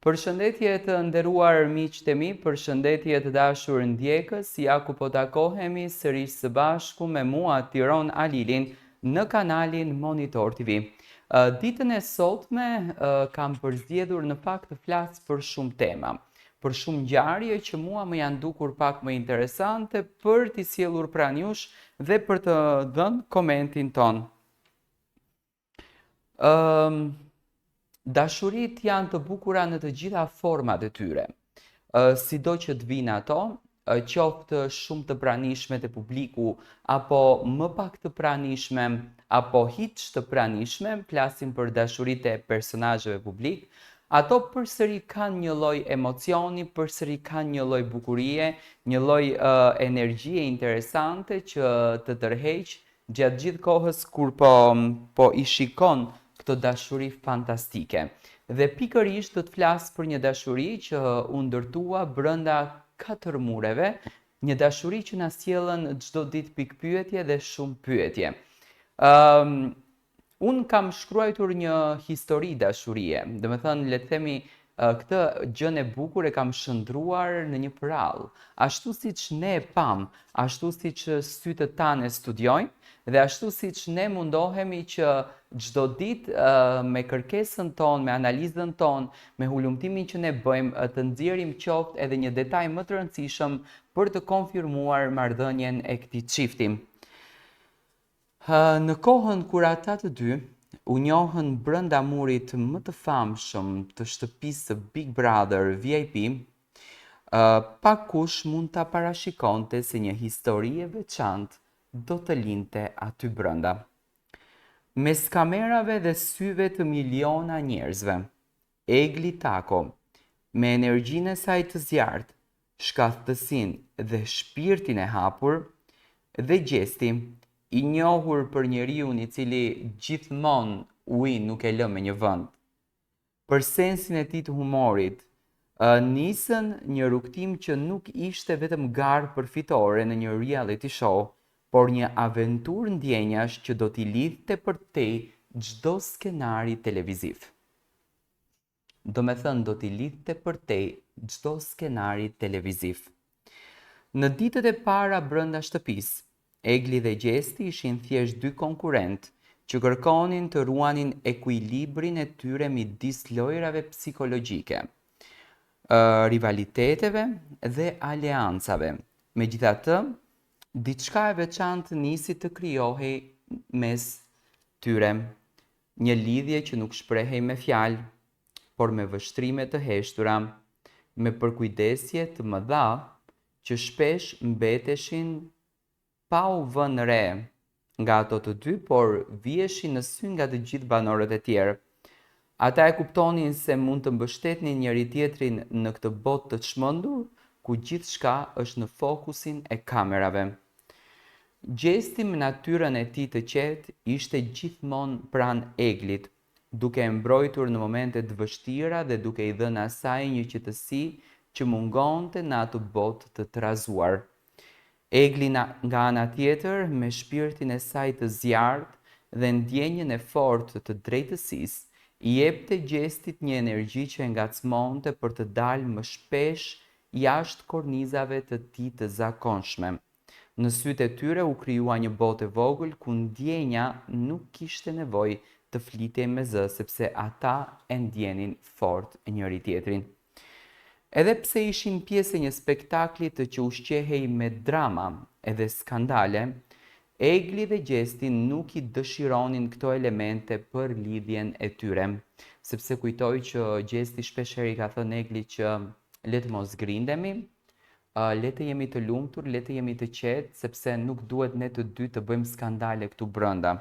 Përshëndetje të nderuar miqtë e mi, përshëndetje të dashur ndjekës, ja ku po takohemi sërish së bashku me mua Tiron Alilin në kanalin Monitor TV. Ditën e sotme kam përzgjedhur në fakt të flas për shumë tema, për shumë ngjarje që mua më janë dukur pak më interesante për t'i sjellur pranë jush dhe për të dhënë komentin ton. Dashurit janë të bukura në të gjitha format e tyre, sido që të vinë ato, qoftë shumë të pranishme të publiku, apo më pak të pranishme, apo hiç të pranishme, flasim për dashurit e personazheve publik, ato përsëri kanë një lloj emocioni, përsëri kanë një lloj bukurie, një lloj energjie interesante që të tërheq gjatë gjithë kohës kur po i shikon këtë dashuri fantastike. Dhe pikërisht do të flas për një dashuri që u ndërtua brenda 4 mureve, një dashuri që na sjellën çdo ditë pikpyetje dhe shumë pyetje. Unë kam shkruar një histori dashurie, dhe me thënë, le të themi, këtë gjën e bukur e kam shndruar në një prall, ashtu siç ne e pam, ashtu siç sytë tanë e studiojnë, dhe ashtu siç ne mundohemi që çdo ditë me kërkesën tonë, me analizën tonë, me hulumtimin që ne bëjmë, të nxjerrim qoftë edhe një detaj më të rëndësishëm për të konfirmuar marrëdhënien e këtij çifti. Në kohën kur ata të dy u njohën brenda murit më të famshëm të shtëpisë Big Brother VIP, pakush mund ta parashikonte se një histori e veçantë do të lindte aty brenda. Mes kamerave dhe syve të miliona njerëzve, Egli Tako, me energjinë e saj të zjarrt, shkathësinë dhe shpirtin e hapur, dhe Gjesti, i njohur për njeriu i cili gjithmonë ujë nuk e lë me një vend. Për sensin e tij të humorit, nisën një rrugtim që nuk ishte vetëm garë përfitore në një reality show, por një aventurë ndjenjash që do t'i lidhte përtej çdo skenari televiziv. Do me thënë, do t'i lidhte përtej çdo skenari televiziv. Në ditët e para brenda shtëpisë, Egli dhe Gjesti ishin thjesht dy konkurrentë që kërkonin të ruanin ekuilibrin e tyre midis lojrave psikologjike, rivaliteteve dhe aleancave. Megjithatë, diçka e veçantë nisi të krijohej mes tyre, një lidhje që nuk shprehej me fjalë, por me vështrime të heshtura, me përkujdesje të mëdha që shpesh mbeteshin pa u vënë re nga ato të dy, por viheshin në sy nga të gjithë banorët e tjerë. Ata e kuptonin se mund të mbështetnin njëri tjetrin në këtë botë të çmendur, ku gjithçka është në fokusin e kamerave. Gjesti me natyrën e tij të qetë ishte gjithmonë pranë Eglit, duke e mbrojtur në momente të vështira dhe duke i dhënë asaj një qetësi që mungonte në atë botë të trazuar. Egli nga ana tjetër, me shpirtin e saj të zjarrt dhe ndjenjën e fortë të drejtësisë, i jepte Gjestit një energji që e ngacmonte për të dalë më shpesh jashtë kornizave të tij të zakonshme. Në sytë e tyre u krijua një botë e vogël ku ndjenja nuk kishte nevojë të flitej me zë, sepse ata e ndjenin fort njëri tjetrin. Edhe pse ishin pjesë e një spektakli të që ushqehej me drama edhe skandale, Egli dhe Gjesti nuk i dëshironin këto elemente për lidhjen e tyre, sepse kujtoj që Gjesti shpeshherë i ka thënë Eglit që le të mos grindemi, le të jemi të lumtur, le të jemi të qetë, sepse nuk duhet ne të dy të bëjmë skandale këtu brenda.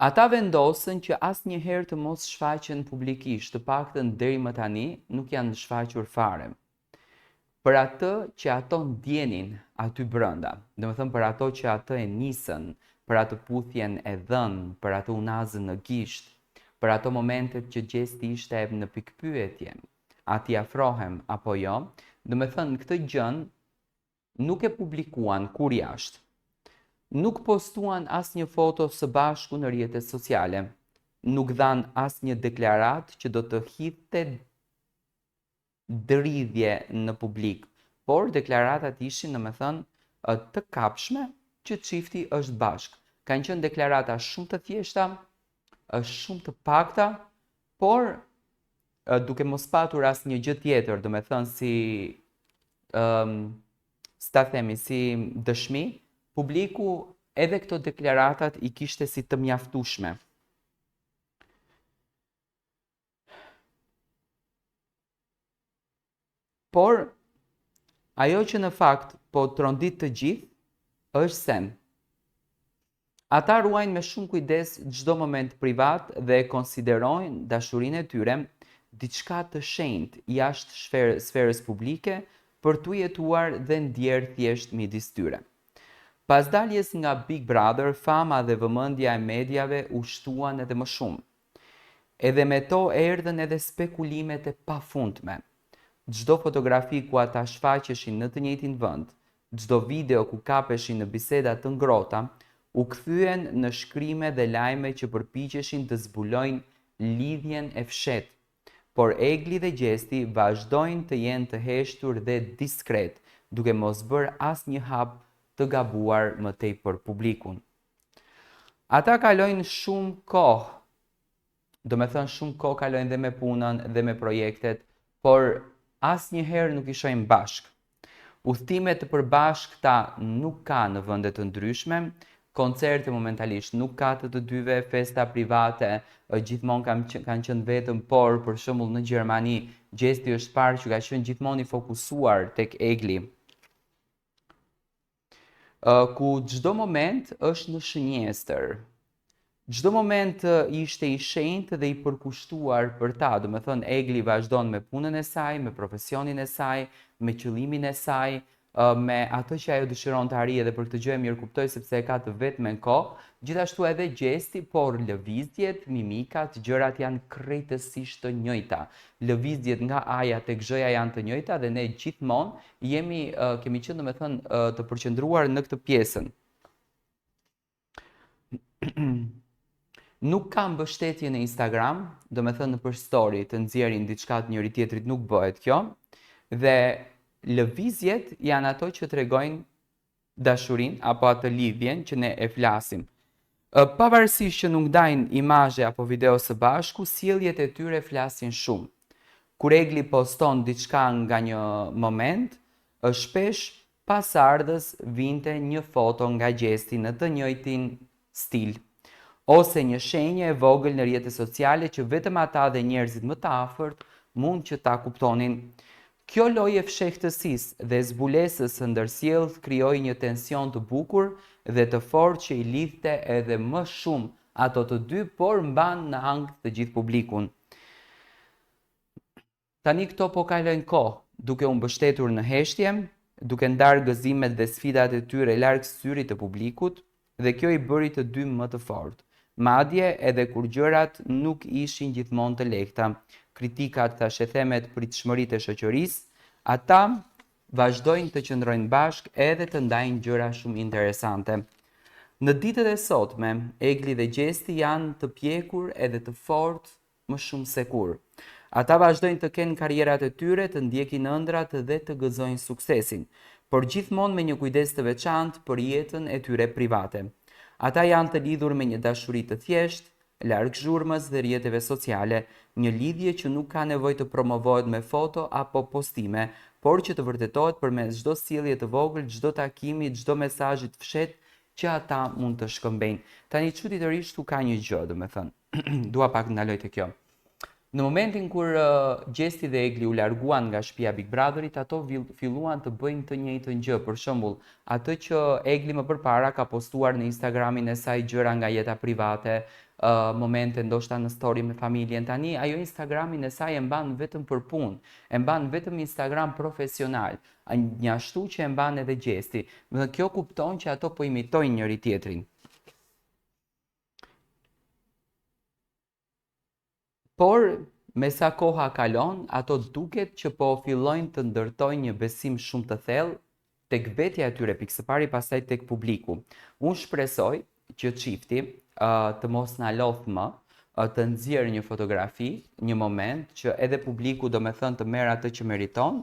Ata vendosën që asnjëherë të mos shfaqen publikisht, të paktën deri më tani nuk janë shfaqur fare. Për atë që ato ndjenin aty brenda, domethënë për ato që ato e nisën, për atë puthjen e dhënë, për atë unazën në gisht, për ato momentet që Gjesti ishte në pikpyetje, a t'i afrohem apo jo, domethënë këtë gjën nuk e publikuan kur jashtë. Nuk postuan asnjë foto së bashku në rrjetet sociale. nuk dhan asnjë deklaratë që do të hidhte dridhje në publik, por deklarata ishin të kapshme që çifti është bashk. Kanë qenë deklarata shumë të thjeshta, shumë të pakta, por duke mos patur asnjë gjë tjetër, si s'ta themi si dëshmi, publiku edhe këto deklaratat i kishte si të mjaftueshme. Por ajo që në fakt po trondit të gjithë është se ata ruajnë me shumë kujdes çdo moment privat dhe konsiderojnë dashurinë e tyre diçka të shenjtë jashtë sferës publike për t'u jetuar dhe ndjerë thjesht midis tyre. Pas daljes nga Big Brother, fama dhe vëmendja e mediave u shtuan edhe më shumë. Edhe me to erdhën edhe spekulimet e pafundme. Çdo fotografi ku ata shfaqeshin në të njëjtin vend, çdo video ku kapeshin në biseda të ngrohta, u kthyen në shkrime dhe lajme që përpiqeshin të zbulojnë lidhjen e fshehtë. Por Egli dhe Gjesti vazhdojnë të jenë të heshtur dhe diskret, duke mos bërë asnjë hap të gabuar më tej për publikun. Ata kalojnë shumë kohë, shumë kohë kalojnë dhe me punën dhe me projektet, por asnjëherë nuk i shohim bashk. Udhëtime të përbashkëta nuk ka në vende të ndryshme, koncerte momentalisht nuk ka të dyve, festa private gjithmonë kanë qenë vetëm, por për shembull në Gjermani Gjesti është parë që ka qenë gjithmonë i fokusuar tek Egli. Ku çdo moment është në shënjestër. Çdo moment ishte i shenjtë dhe i përkushtuar për ta, Egli vazhdon me punën e saj, me profesionin e saj, me qëllimin e saj, me atë që ajo dëshiron të arrijë, dhe për këtë gjë e mirë kuptoj sepse e ka të vetmen kohë, gjithashtu edhe Gjesti, por lëvizjet, mimikat, gjërat janë krejtësisht të njëjta. Lëvizjet nga A-ja tek Z-ja janë të njëjta dhe ne gjithmonë kemi qenë të përqendruar në këtë pjesën. Nuk ka mbështetje në Instagram, në për story të nxjerrin diçka të njëri tjetrit nuk bëhet kjo, dhe lëvizjet janë ato që tregojnë dashurinë apo atë lidhjen që ne e flasim. Pavarësisht që nuk dajnë imazhe apo video së bashku, sjelljet e tyre flasin shumë. Kur Egli poston diçka nga një moment, shpesh pas ardhës vinte një foto nga Gjesti në të njëjtin stil, ose një shenjë e vogël në rrjetet sociale që vetëm ata dhe njerëzit më të afërt mund që ta kuptonin. Kjo lojë e fshehtësisë dhe zbulesës së ndërsjellë krijoi një tension të bukur dhe të fortë që i lidhte edhe më shumë ato të dy, por mban në ankth të gjithë publikun. Tani këto po kalojnë kohë, duke u mbështetur në heshtje, duke ndarë gëzimet dhe sfidat e tyre larg syrit të publikut, dhe kjo i bëri të dy më të fortë. Madje edhe kur gjërat nuk ishin gjithmonë të lehta, kritikat, thashethemet, pritshmëritë e shoqërisë, ata vazhdojnë të qëndrojnë bashkë edhe të ndajnë gjëra shumë interesante. Në ditët e sotme, Egli dhe Gjesti janë të pjekur edhe të fortë më shumë se kur. Ata vazhdojnë të kenë karrierat e tyre, të ndjekin ëndrat dhe të gëzojnë suksesin, por gjithmonë me një kujdes të veçantë për jetën e tyre private. Ata janë të lidhur me një dashuri të thjeshtë, larg zhurmës dhe rrjeteve sociale, një lidhje që nuk ka nevojë të promovohet me foto apo postime, por që të vërtetohet përmes çdo sjellje të vogël, çdo takimi, çdo mesazhi të fshehtë që ata mund të shkëmbejnë. Tani çuditërisht ka një gjë, dua pak të ndaloj te kjo. Në momentin kur Gjesti dhe Egli u larguan nga shtëpia Big Brotherit, ato filluan të bëjnë të njëjtën gjë. Për shembull, atë që Egli më përpara ka postuar në Instagramin e saj gjëra nga jeta private, momente ndoshta në story me familjen, tani ajo Instagramin e saj e mban vetëm për punë, e mban vetëm Instagram profesional, njashtu që e mban edhe Gjesti. Kjo kupton që ato po imitojnë njëri tjetrin. Por, me sa koha kalon, ato duket që po fillojnë të ndërtojnë një besim shumë të thellë tek vetja e tyre pikë së pari, pastaj tek publiku. Unë shpresoj që çifti të mos na lodh më, të nxjerrë një fotografi, një moment që edhe publiku do me thënë të merr atë që meriton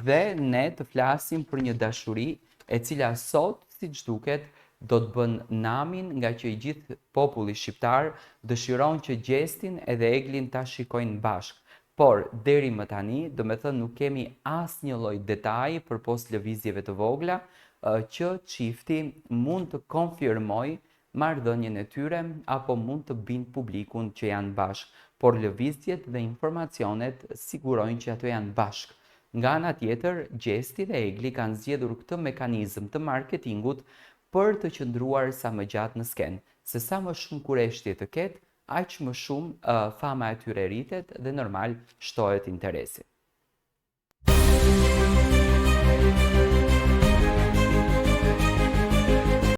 dhe ne të flasim për një dashuri e cila sot, siç duket, do të bën namin nga që i gjithë populli shqiptar dëshiron që Gjestin edhe Eglin ta shikojnë bashkë. Por, deri më tani, do me thënë nuk kemi asë një lloj detaji për post lëvizjeve të vogla që çifti mund të konfirmoj marrëdhënien e tyre apo mund të bindë publikun që janë bashkë, por lëvizjet dhe informacionet sigurojnë që ato janë bashkë. Nga ana tjetër, Gjesti dhe Egli kanë zgjedhur këtë mekanizëm të marketingut për të qëndruar sa më gjatë në skenë, se sa më shumë kureshtje të ketë, aq më shumë fama e tyre rritet dhe normal shtohet interesi.